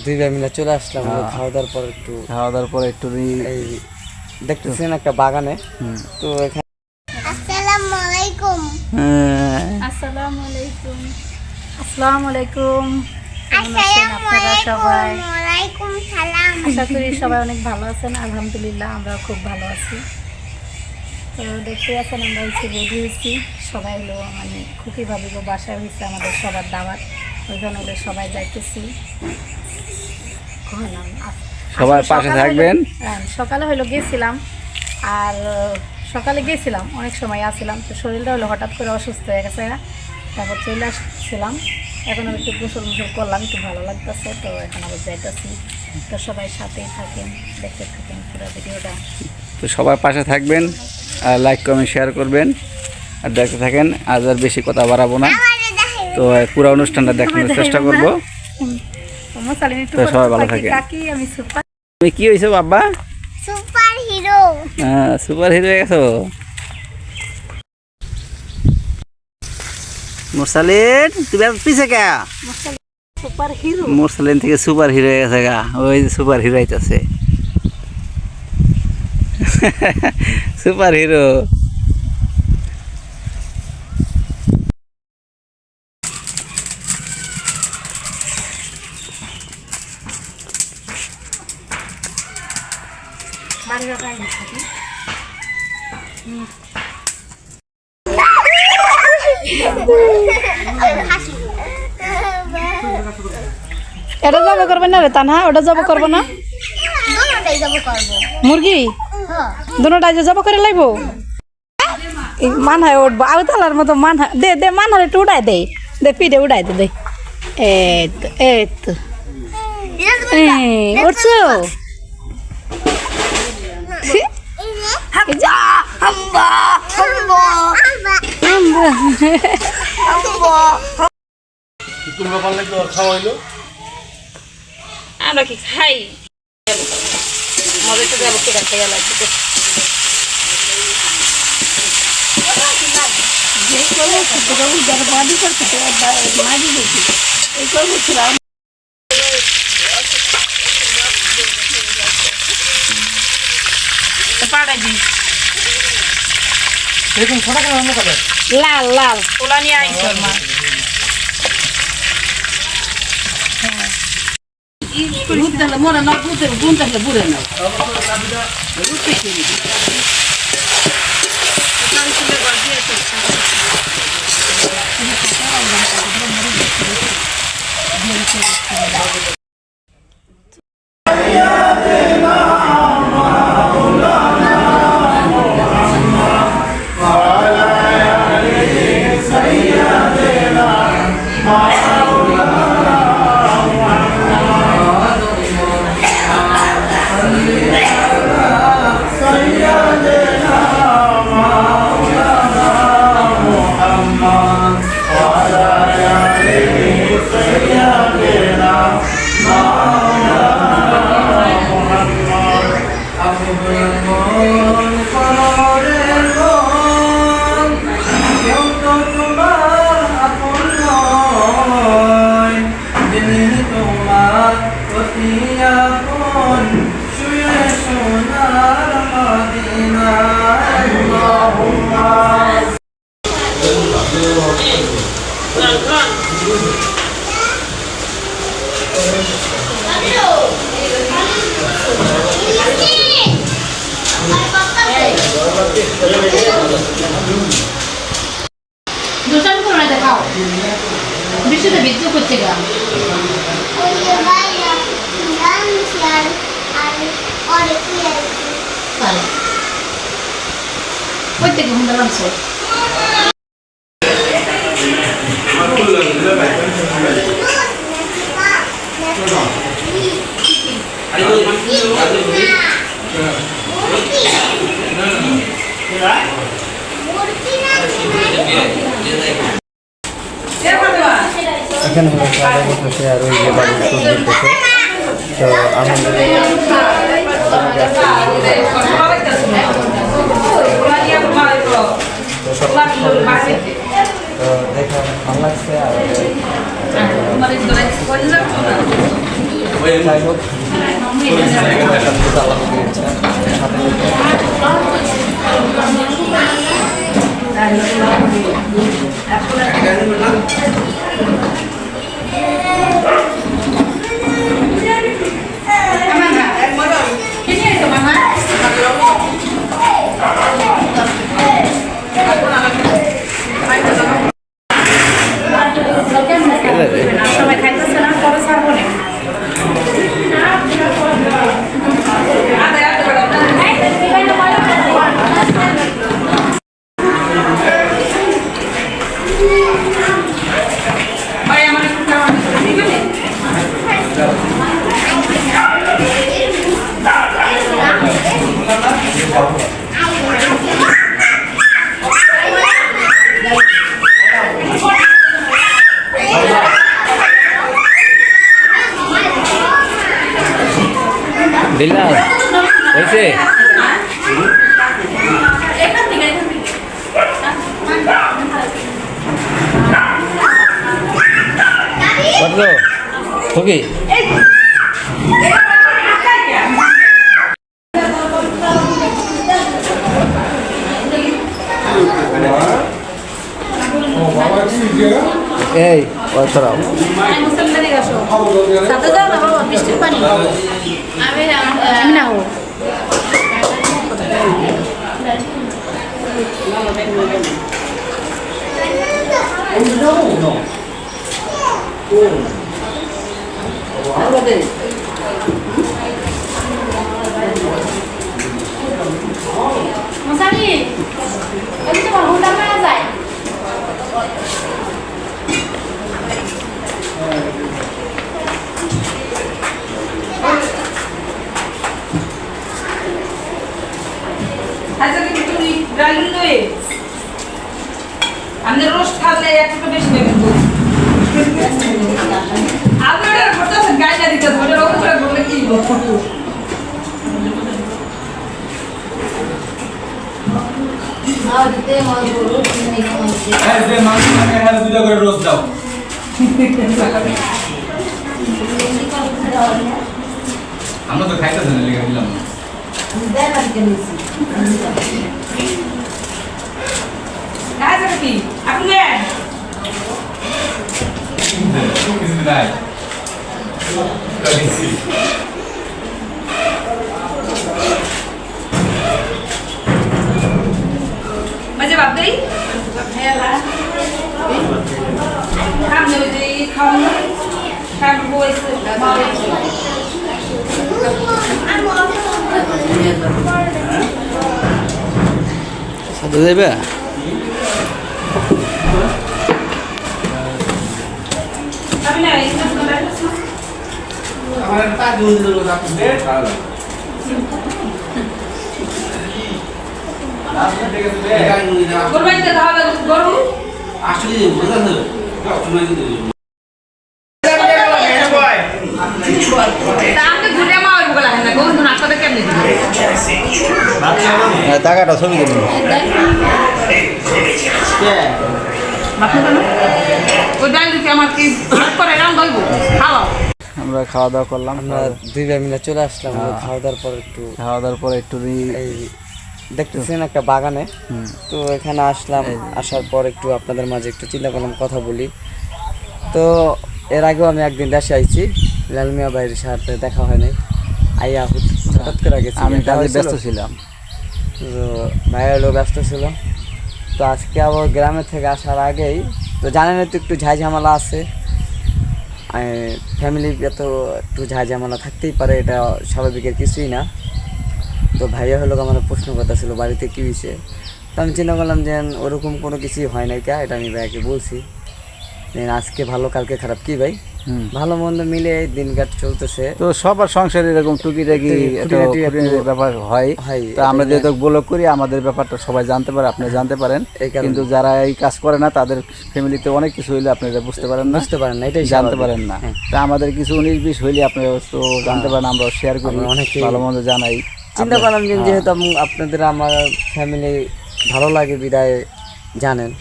দুই ভাই মিলে চলে আসলাম খাওয়া দাওয়ার পর একটু এই দেখতেছেন একটা বাগানে তো এখানে আসসালামু আলাইকুম আসসালামু আলাইকুম আসসালামু আলাইকুম ওয়ালাইকুম সালাম। আশা করি সবাই অনেক ভালো আছেন। আলহামদুলিল্লাহ আমরা খুব ভালো আছি। তো দেখতে আছেন আমরা হচ্ছে রেডি হয়েছি, সবাই হলো মানে খুবই ভাবিব বাসায় হয়েছে আমাদের সবার দাওয়াত, ওইখানে হলে সবাই যাইতেছি। সবার পাশে থাকবেন। সকালে হলো গেছিলাম, আর সকালে গেছিলাম অনেক সময় আসছিলাম, তো শরীরটা হলো হঠাৎ করে অসুস্থ হয়ে গেছে, তারপর চলে আসছিলাম। এখন একটু গোসল করলাম, একটু ভালো লাগতেছে, তো এখন আবার যাইতেছি। তো সবাই সাথেই থাকেন, দেখতে থাকেন পুরো ভিডিওটা। তো সবার পাশে থাকবেন, আর লাইক কমেন্ট শেয়ার করবেন, আর দেখতে থাকেন। আজ আর বেশি কথা বাড়াবো না, তো পুরো অনুষ্ঠানটা দেখানোর চেষ্টা করবো। তো সবাই ভালো থাকেন। তুমি কি হয়েছো বাবা? Super hero. হ্যাঁ, সুপার হিরো হয়ে গেছো। মুরসালিন তুমি পিছে কে? Super hero. মুরসালিন থেকে সুপার হিরো হয়ে গেছে গা, ওই যে সুপার হিরো আইতাছে। Super hero. এটা জব করবে না রে তানহা, ওটা জব করবো না। মুরগি দুটাই যে জব করে লাগবো, মানহায় উঠবো আউতালার মতো। মানহা দে দে, মানহার একটু উড়াই দে, দে পিঠে উড়াই দে, দে এই তো এই তো উঠছো। আমরা কি খাই মজা তো যাবো, কেটে খাইয়া লাগবে। লাল লাল ওলা নিয়ে আইসো মা। মোরা না বুঝে গুনতে বুড়ে না দোকান করে দেখাও, বিশুদ্ধ বিদ্যুৎ করছে গা। ওই থেকে হুন্ডা লামছো এখানে হলো খাওয়া করতেছে, আর ওই যে বাড়ির সব দিতেছে। তো তো দেখে ভালো লাগছে। আর যাই হোক আল্লাহ ইচ্ছা সাথে সবাই খাইতেছে না পরে ছাড়বো না বিলাল হয়েছে কত ওকে এই সরাও আমি না হো মশারি এদিকে বল হুন্ডা মারা যায় আমাদের রোস্ট খাওয়ালে একটা বেশি দেবেন তো আপনারা হঠাৎ গাইলা দিতে ধরে রকম করে বললে কি আমরা তো খাইতে জানি লেগে দিলাম কি আপনি কিছু নাই मजे बाप गई काम दे दे खाऊं काम बोल से সাথে যাবে अभी ना इसमें तो बैठ আমার তা দুই দিল আপনি দে তাহলে আপনি দেখে দে गुरबाई के धावा गुरु আসলে বুঝা না সময় দিতে आपने घुरे मार बोला है ना कौन तो नाश्ता दे केमने টাকাটা ছবি দেবেন बापू का वो डाल के हमार की করে রাম দইবো খাও আমরা খাওয়া দাওয়া করলাম আমরা দুই ভাই মিলে চলে আসলাম খাওয়া দাওয়ার পর একটু খাওয়া দাওয়ার পরে একটু এই দেখতেছেন একটা বাগানে তো এখানে আসলাম আসার পর একটু আপনাদের মাঝে একটু চিন্তা করলাম কথা বলি তো এর আগেও আমি একদিন দেশে আইছি লালমিয়া ভাইয়ের সাথে দেখা হয়নি আইয়া হঠাৎ করে গেছি আমি কাজে ব্যস্ত ছিলাম তো ভাইয়া হলো ব্যস্ত ছিল তো আজকে আবার গ্রামে থেকে আসার আগেই তো জানেন তো একটু ঝামেলা আছে ফ্যামিলি এত একটু ঝামেলা থাকতেই পারে এটা স্বাভাবিকের কিছুই না তো ভাইয়া হলো আমার প্রশ্ন কথা ছিল বাড়িতে কী হয়েছে তো আমি চিন্তা করলাম যে ওরকম কোনো কিছুই হয় নাই কা এটা আমি ভাইয়াকে বলছি আজকে ভালো কালকে খারাপ কি ভাই ভালো মন্দ মিলে দিনকাট চলতেছে তো সবার সংসারে এরকম টুকিটাকি ব্যাপার হয় তো আমরা যেহেতু ব্লগ করি আমাদের ব্যাপারটা সবাই জানতে পারে আপনি জানতে পারেন কিন্তু যারা এই কাজ করে না তাদের ফ্যামিলিতে অনেক কিছু হইলে আপনারা বুঝতে পারেন না এটাই জানতে পারেন না তা আমাদের কিছু 19-20 হইলে আপনারা তো জানতে পারেন আমরা শেয়ার করি ভালো মন্দ জানাই চিন্তা করলাম যে যেহেতু আপনাদের আমার ফ্যামিলি ভালো লাগে বিদায় জানেন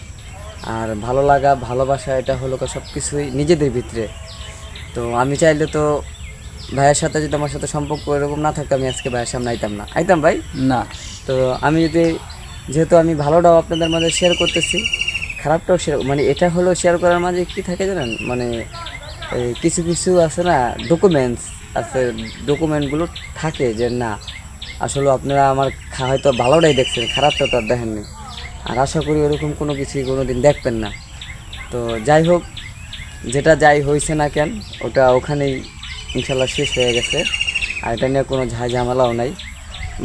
আর ভালো লাগা ভালোবাসা এটা হলো সব কিছুই নিজেদের ভিতরে তো আমি চাইলে তো ভাইয়ের সাথে যদি আমার সাথে সম্পর্ক এরকম না থাকতো আমি আজকে ভাইয়ের সামনে আইতাম না, আইতাম ভাই? না। তো আমি যদি যেহেতু আমি ভালোটাও আপনাদের মাঝে শেয়ার করতেছি, খারাপটাও শেয়ার, মানে এটা হলো শেয়ার করার মাঝে কী থাকে জানেন, মানে এই কিছু কিছু আছে না, ডকুমেন্টস আছে, ডকুমেন্টগুলো থাকে যে না আসলে আপনারা আমার হয়তো ভালোটাই দেখছেন, খারাপটা তো আর দেখেননি। আর আশা করি ওরকম কোনো কিছুই কোনো দিন দেখবেন না। তো যাই হোক, যেটা যাই হয়েছে না কেন ওটা ওখানেই ইনশাল্লাহ শেষ হয়ে গেছে, আর এটা নিয়ে কোনো ঝামেলাও নাই।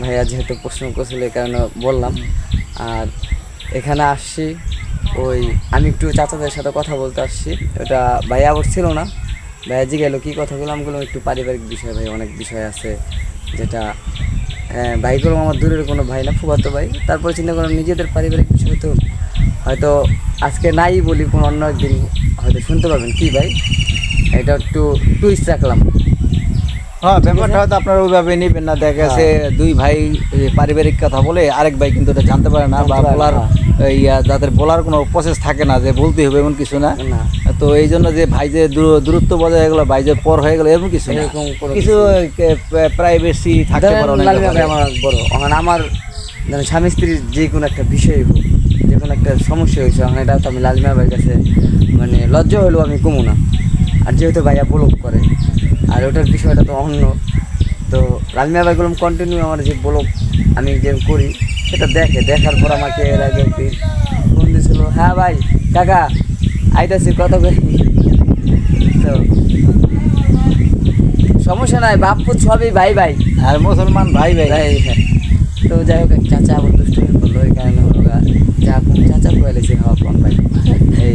ভাইয়া যেহেতু প্রশ্ন করছিল এই কারণে বললাম। আর এখানে আসছি ওই আমি একটু চাচাদের সাথে কথা বলতে আসছি, ওটা ভাইয়া আবার ছিল না, ভাইয়া জিজ্ঞাসা কী কথা বললাম, একটু পারিবারিক বিষয় ভাই, অনেক বিষয় আছে যেটা ভাইগুলো আমার দূরের কোনো ভাই না, ফুফাতো ভাই। তারপরে চিন্তা করলাম নিজেদের পারিবারিক বিষয় তো হয়তো আজকে নাই বলি, কোনো অন্য একদিন হয়তো শুনতে পাবেন। কি ভাই, এটা একটু টুইস্ট রাখলাম। হ্যাঁ, ব্যাপারটা হয়তো আপনারা ওইভাবে নেবেন না। দেখা গেছে দুই ভাই পারিবারিক কথা বলে আরেক ভাই কিন্তু এটা জানতে পারে না, বা বলার যাদের বলার কোনো প্রসেস থাকে না যে বলতে হবে এমন কিছু না। তো এই জন্য যে ভাই যে দূরত্ব বজায় গেলো, ভাই যে পর হয়ে গেলো এমন কিছু না, কিছু প্রাইভেসি থাকতে পারে। আমার বড় আমার স্বামী স্ত্রীর যে কোনো একটা বিষয় হোক, যে কোনো একটা সমস্যা হয়েছে, এটা তো আমি লালিমা ভাইয়ের কাছে মানে লজ্জা হলেও আমি কমু না। আর যেহেতু ভাইয়া ব্লগ করে আর ওটার বিষয়টা তো অন্য, তো লালিমা ভাই বললাম কন্টিনিউ আমার যে ব্লগ আমি যে করি সেটা দেখার পর আমাকে এর আগে একদিন ফোন দিয়েছিল, হ্যাঁ ভাই কাকা আইতাছি কত করে। তো সমস্যা নাই, বাপুত সবই ভাই ভাই, আর মুসলমান ভাই ভাই। হ্যাঁ। তো যাই হোক, এক চাচা আবার দুষ্টুমি করলো, এই কারণে হলো চাচা কোয়ালেছে হওয়া কম ভাই,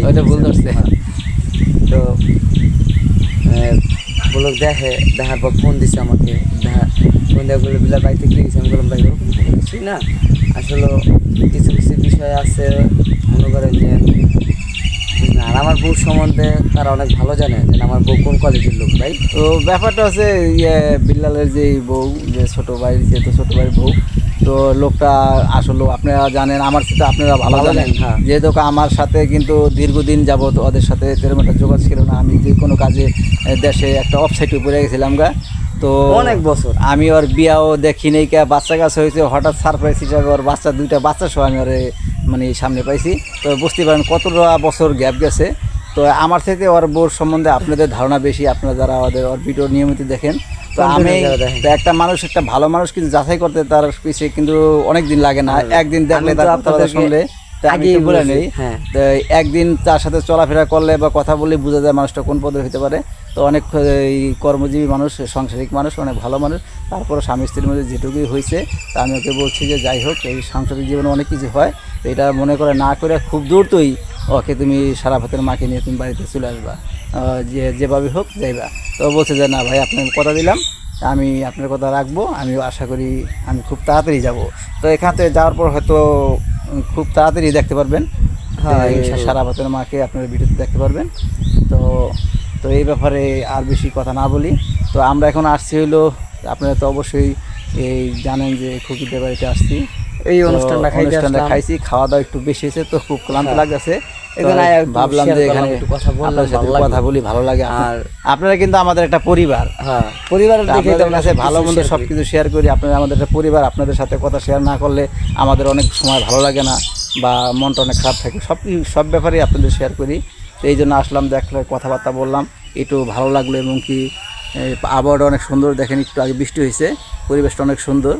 ওইটা ভুল ধরছে। তো ব্লগ দেখার পর ফোন দিছে আমাকে, ফোন দেওয়া বলে বিলা বাড়িতে কি গেছে, আমি বললাম ভাই ওরকম কিছুই না, আসলে কিছু কিছু বিষয় আছে মনে করেন যে, আর আমার বউ সম্বন্ধে তারা অনেক ভালো জানে যে আমার বউ কোন কোয়ালিটির লোক ভাই। তো ব্যাপারটা হচ্ছে বিল্লালের যে বউ, যে ছোটো ভাই, যেহেতু ছোটো ভাইয়ের বউ, তো লোকটা আসলে আপনারা জানেন, আমার সাথে আপনারা ভালো জানেন। হ্যাঁ। যেহেতু আমার সাথে কিন্তু দীর্ঘদিন যাবত ওদের সাথে তেরো একটা যোগাযোগ ছিল না। আমি যে কোনো কাজে দেশে একটা অফসাইটে পড়ে গেছিলাম গা, তো অনেক বছর আমি ওর বিয়াও দেখি নেই, কে বাচ্চা কাছে হয়েছে, হঠাৎ সারপ্রাইজ হিসাবে ওর দুইটা বাচ্চা সহ আমি ওরে মানে সামনে পাইছি। তো বুঝতে পারেন কতটা বছর গ্যাপ গেছে। তো আমার থেকে ওর বউর সম্বন্ধে আপনাদের ধারণা বেশি, আপনারা যারা ওর ভিডিও নিয়মিত দেখেন। তো আমি তো একটা মানুষ, একটা ভালো মানুষ কিন্তু যাচাই করতে তার পিছিয়ে কিন্তু অনেক দিন লাগে না, একদিন দেখলে তার কথা শুনলে আগে বলে নেই। তো একদিন তার সাথে চলাফেরা করলে বা কথা বললে বোঝা যায় মানুষটা কোন পদের হতে পারে। তো অনেক কর্মজীবী মানুষ, সাংসারিক মানুষ, অনেক ভালো মানুষ। তারপরে স্বামী স্ত্রীর মধ্যে যেটুকুই হয়েছে, তা আমি ওকে বলছি যে যাই হোক, এই সাংসারিক জীবনে অনেক কিছু হয়, তো এটা মনে করে না করে খুব দূর তোই ওকে তুমি সারা ভাতের মাকে নিয়ে তুমি বাড়িতে চলে আসবা, যেভাবে হোক যাইবা। তো বলছে যে না ভাই, আপনার কথা দিলাম, আমি আপনার কথা রাখবো, আমি আশা করি আমি খুব তাড়াতাড়ি যাব। তো এখান থেকে যাওয়ার পর হয়তো খুব তাড়াতাড়ি দেখতে পারবেন, হ্যাঁ, সারা ভাতের মাকে আপনার ভিডিওতে দেখতে পারবেন। তো তো এই ব্যাপারে আর বেশি কথা না বলি। তো আমরা এখন আসছি হলো, আপনারা তো অবশ্যই এই জানেন যে খুকিদের বাড়িতে আসছি, এই অনুষ্ঠানটা খাইছি, খাওয়া দাওয়া একটু বেশি হয়েছে, তো খুব ক্লান্ত লাগতেছে। ভাবলাম যে এখানে আপনার সাথে কথা বলি, ভালো লাগে। আর আপনারা কিন্তু আমাদের একটা পরিবার, হ্যাঁ, পরিবারের কাছে ভালো মন্দ সবকিছু শেয়ার করি। আপনারা আমাদের একটা পরিবার, আপনাদের সাথে কথা শেয়ার না করলে আমাদের অনেক সময় ভালো লাগে না, বা মনটা অনেক খারাপ থাকে। সব ব্যাপারেই আপনাদের শেয়ার করি। তো এই জন্য আসলাম, দেখলে কথাবার্তা বললাম, একটু ভালো লাগলো। এবং কি আবহাওয়াটা অনেক সুন্দর, দেখেন একটু আগে বৃষ্টি হয়েছে, পরিবেশটা অনেক সুন্দর।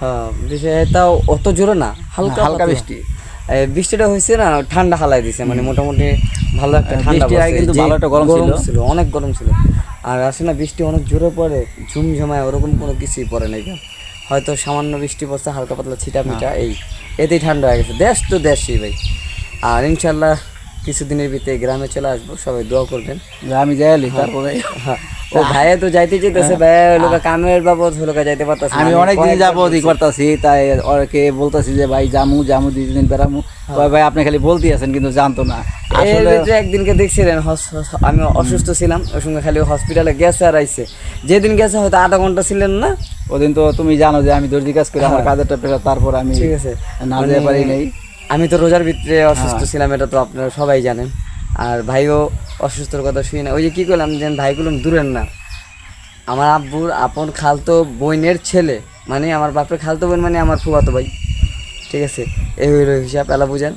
হ্যাঁ, বিষয়টাও অত জোরে না, হালকা হালকা বৃষ্টি। বৃষ্টিটা হয়েছে না, ঠান্ডা হালাই দিছে, মানে মোটামুটি ভালো একটা ঠান্ডা। কিন্তু ভালো একটা গরম ছিল, অনেক গরম ছিল। আর আসে না বৃষ্টি অনেক জোরে পড়ে, ঝুমঝুমায়, ওরকম কোনো কিছুই পড়ে নাই, হয়তো সামান্য বৃষ্টি পড়ছে, হালকা পাতলা ছিটা মিটা, এতেই ঠান্ডা হয়ে গেছে। দেশ তো দেশই ভাই। আর ইনশাল্লাহ কিছুদিনের ভিতরে গ্রামে চলে আসবো, সবাই দোয়া করবেন। আমি যাইলি তারপরে ও ভাইয়া তো যাইতে চাইতেছে, ভাইয়া লোক কামের বাবদ হলো যাইতে পারতেছে। আমি অনেকদিন যাবো করতেছি, তাই ওকে বলতেছি যে ভাই জামু 2 দিন বেড়ামু। ভাই আপনি খালি বলতে আছেন, কিন্তু জানতো না। একদিনকে দেখছিলেন আমি অসুস্থ ছিলাম, ওই সঙ্গে খালি হসপিটালে গেছে আর আইসে। যেদিন গেছে হয়তো আধা ঘন্টা ছিলেন না। ওদিন তো তুমি জানো যে আমি দর্জি কাজ করি, আমার কাজেরটা পেশা, তারপর আমি ঠিক আছে না যেতে পারি নাই। আমি তো রোজার ভিতরে অসুস্থ ছিলাম, এটা তো আপনারা সবাই জানেন। আর ভাইও অসুস্থর কথা শুনি না, ওই যে কী করলাম যে ভাইগুলো দূরের না, আমার আব্বুর আপন খালতো বোনের ছেলে, মানে আমার বাপের খালতো বোন মানে আমার ফুফাতো ভাই, ঠিক আছে? এই হইল হিসাব, এলা বুঝেন।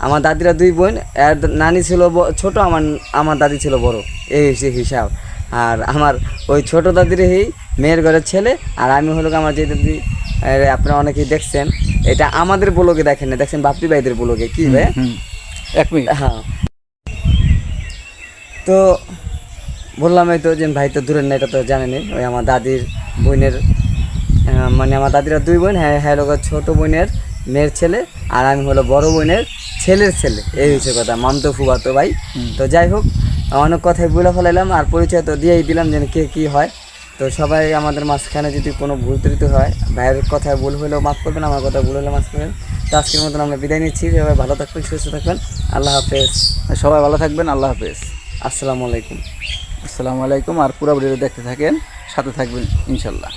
আমার দাদিরা 2 বোন, এর নানি ছিল ছোট, আমার দাদি ছিল বড়, এই হচ্ছে হিসাব। আর আমার ওই ছোট দাদির মেয়ের ঘরের ছেলে, আর আমি হলো আমার যে দাদি, আপনারা অনেকেই দেখছেন, এটা আমাদের ব্লগে দেখেন না, দেখছেন বাপ্পি ভাইদের ব্লগে, কি ভাই? 1 মিনিট। হ্যাঁ, তো বললাম এই তো যে ভাই তো দূরের না, এটা তো জানেনি। ওই আমার দাদির বোনের মানে আমার দাদিরা 2 বোন, হ্যাঁ লোক ছোটো বোনের মেয়ের ছেলে, আর আমি হলো বড় বোনের ছেলের ছেলে, এই হচ্ছে কথা, মামতো ফুফাতো ভাই। তো যাই হোক, অনেক কথাই বলে ফেলাইলাম, আর পরিচয় তো দিয়েই দিলাম যে কে কী হয়। তো সবাই আমাদের মাঝখানে যদি কোনো ভুল ত্রুটি হয়, ভাইয়ের কথায় ভুল হলেও মাফ করবেন, আমার কথা ভুল হলেও মাফ করবেন। তো আজকের মতন আমরা বিদায় নিচ্ছি, সবাই ভালো থাকবেন, সুস্থ থাকবেন, আল্লাহ হাফেজ, সবাই ভালো থাকবেন, আল্লাহ হাফেজ, আসসালামু আলাইকুম। আসসালামু আলাইকুম। আর পুরো ভিডিও দেখতে থাকেন, সাথে থাকবেন ইনশাল্লাহ।